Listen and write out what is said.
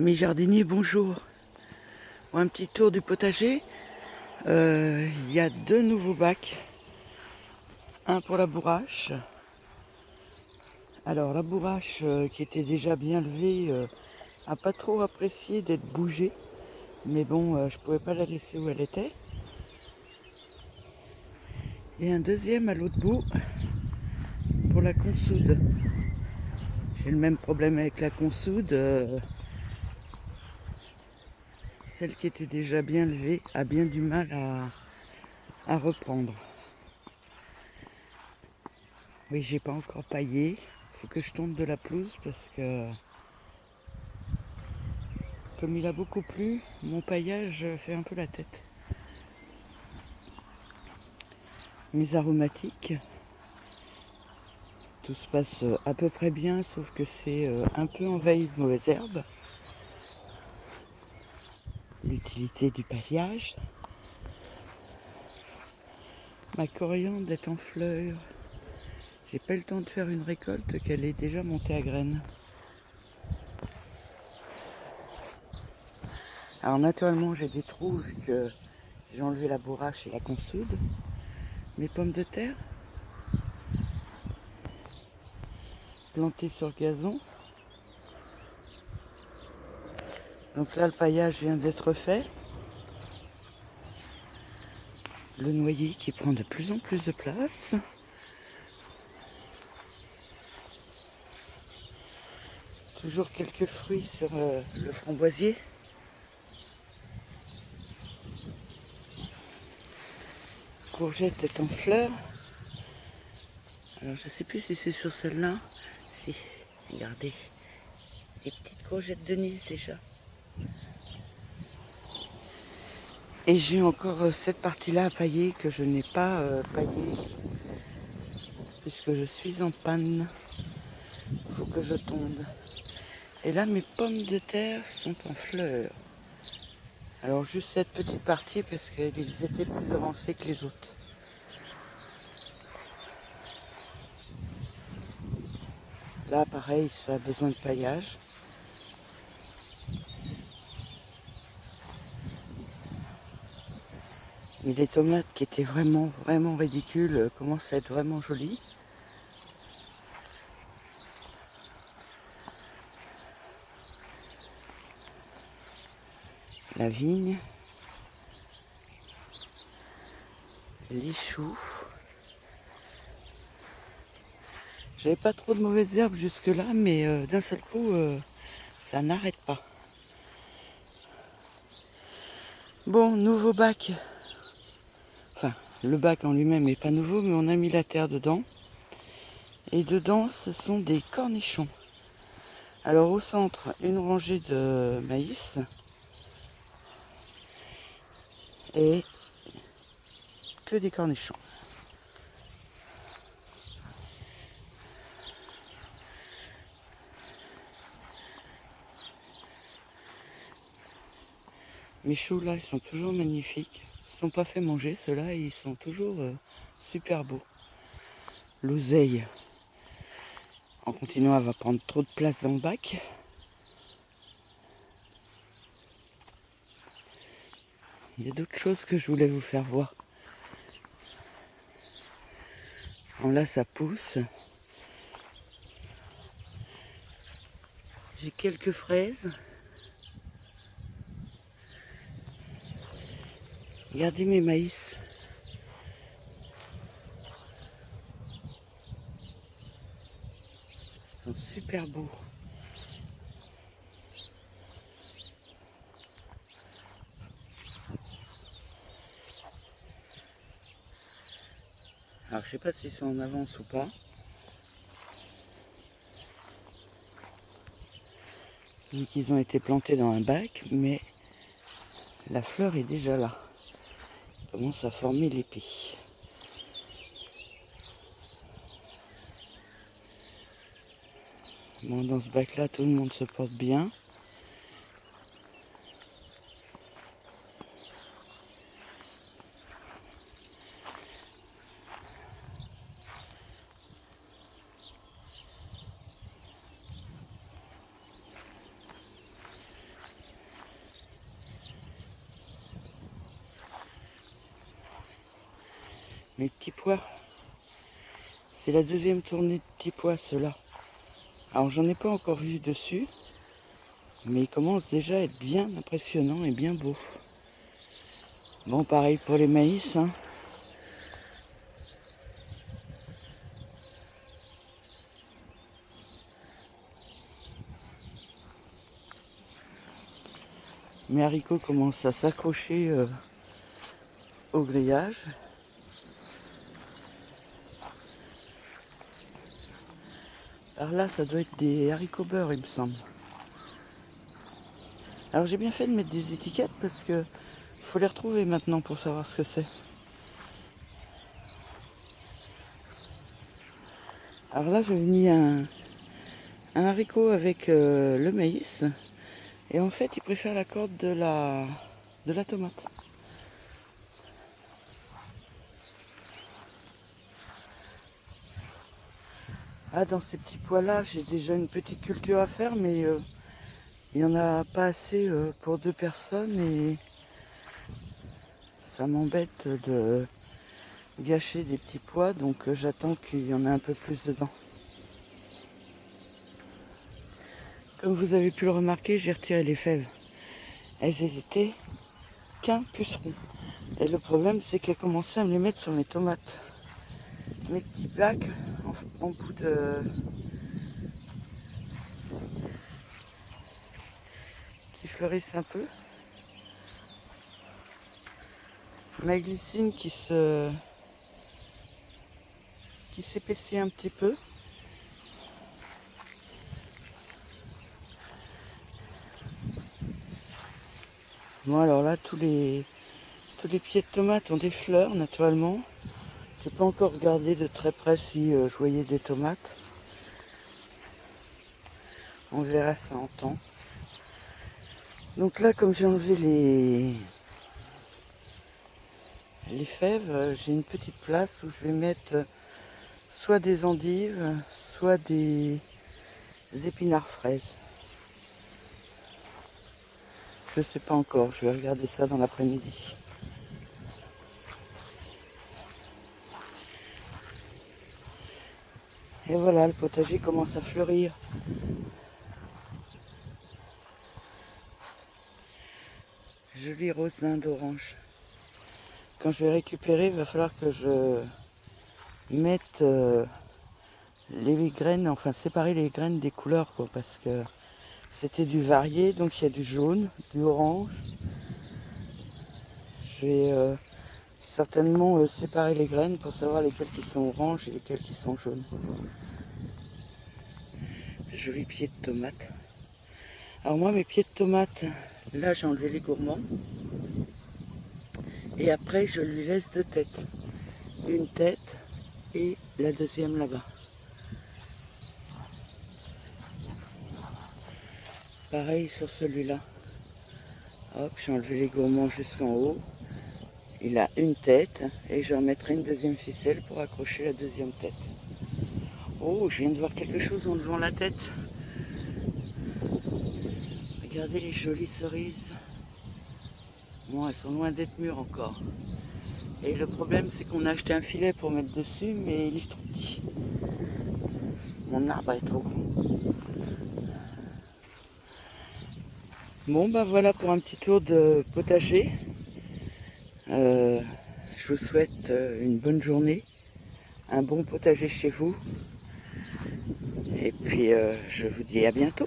Mes jardiniers, bonjour. Un petit tour du potager. Il y a 2 nouveaux bacs. Un pour la bourrache. Alors la bourrache qui était déjà bien levée a pas trop apprécié d'être bougée. Mais bon, je pouvais pas la laisser où elle était. Et un deuxième à l'autre bout pour la consoude. J'ai le même problème avec la consoude. Celle qui était déjà bien levée a bien du mal à reprendre. Oui, j'ai pas encore paillé. Faut que je tonde de la pelouse parce que comme il a beaucoup plu, mon paillage fait un peu la tête. Mes aromatiques, tout se passe à peu près bien, sauf que c'est un peu envahi de mauvaises herbes. L'utilité du paillage. Ma coriandre est en fleurs. J'ai pas eu le temps de faire une récolte qu'elle est déjà montée à graines. Alors naturellement j'ai des trous vu que j'ai enlevé la bourrache et la consoude. Mes pommes de terre plantées sur le gazon. Donc là le paillage vient d'être fait. Le noyer qui prend de plus en plus de place. Toujours quelques fruits sur le framboisier. Courgette est en fleurs. Alors je ne sais plus si c'est sur celle-là. Si, regardez. Des petites courgettes de Nice déjà. Et j'ai encore cette partie-là à pailler que je n'ai pas paillée. Puisque je suis en panne. Il faut que je tonde. Et là mes pommes de terre sont en fleurs. Alors juste cette petite partie parce qu'elles étaient plus avancées que les autres. Là pareil, ça a besoin de paillage. Mais les tomates qui étaient vraiment ridicules commencent à être vraiment jolies. La vigne. Les choux. J'avais pas trop de mauvaises herbes jusque là, mais d'un seul coup, ça n'arrête pas. Bon, nouveau bac. Enfin, le bac en lui-même n'est pas nouveau, mais on a mis la terre dedans. Et dedans, ce sont des cornichons. Alors au centre, une rangée de maïs. Et que des cornichons. Mes choux là, ils sont toujours magnifiques. Ils ne sont pas fait manger, ceux-là, ils sont toujours super beaux. L'oseille, en continuant, elle va prendre trop de place dans le bac. Il y a d'autres choses que je voulais vous faire voir. Alors là, ça pousse. J'ai quelques fraises. Regardez mes maïs. Ils sont super beaux. Alors je sais pas s'ils sont en avance ou pas. Vu qu'ils ont été plantés dans un bac, mais la fleur est déjà là. Il commence à former l'épi. Bon, dans ce bac-là, tout le monde se porte bien. mes petits pois. C'est la deuxième tournée de petits pois, ceux-là. Alors j'en ai pas encore vu dessus, mais ils commencent déjà à être bien impressionnants et bien beaux. Bon, pareil pour les maïs, hein. Mes haricots commencent à s'accrocher au grillage. Alors là, ça doit être des haricots beurre, il me semble. Alors j'ai bien fait de mettre des étiquettes parce que il faut les retrouver maintenant pour savoir ce que c'est. Alors là, j'avais mis un haricot avec le maïs. Et en fait, il préfère la corde de la tomate. Ah, dans ces petits pois-là, j'ai déjà une petite culture à faire, mais il n'y en a pas assez pour 2 personnes et ça m'embête de gâcher des petits pois, donc j'attends qu'il y en ait un peu plus dedans. Comme vous avez pu le remarquer, j'ai retiré les fèves. Elles étaient qu'un puceron. Et le problème, c'est qu'elles commençaient à me les mettre sur mes tomates. Mes petits bacs en bout de... qui fleurissent un peu. Ma glycine qui s'épaissit un petit peu. Bon, alors là, tous les pieds de tomates ont des fleurs naturellement. J'ai pas encore regardé de très près si je voyais des tomates. On verra ça en temps. Donc là, comme j'ai enlevé les fèves, j'ai une petite place où je vais mettre soit des endives, soit des épinards fraises. Je sais pas encore, je vais regarder ça dans l'après-midi. Et voilà, le potager commence à fleurir. Joli rose d'Inde orange. Quand je vais récupérer, il va falloir que je mette les graines, enfin séparer les graines des couleurs, quoi, parce que c'était du varié, donc il y a du jaune, du orange. Je vais certainement séparer les graines pour savoir lesquelles qui sont oranges et lesquelles qui sont jaunes. Joli pied de tomate. Alors moi, mes pieds de tomate, là j'ai enlevé les gourmands. Et après, je lui laisse 2 têtes. Une tête et la deuxième là-bas. Pareil sur celui-là. Hop, j'ai enlevé les gourmands jusqu'en haut. Il a une tête et je remettrai une deuxième ficelle pour accrocher la deuxième tête. Oh, je viens de voir quelque chose en levant la tête. Regardez les jolies cerises. Bon, elles sont loin d'être mûres encore. Et le problème, c'est qu'on a acheté un filet pour mettre dessus, mais il est trop petit. Mon arbre est trop grand. Bon, ben voilà pour un petit tour de potager. Je vous souhaite une bonne journée, un bon potager chez vous. Et puis, je vous dis à bientôt.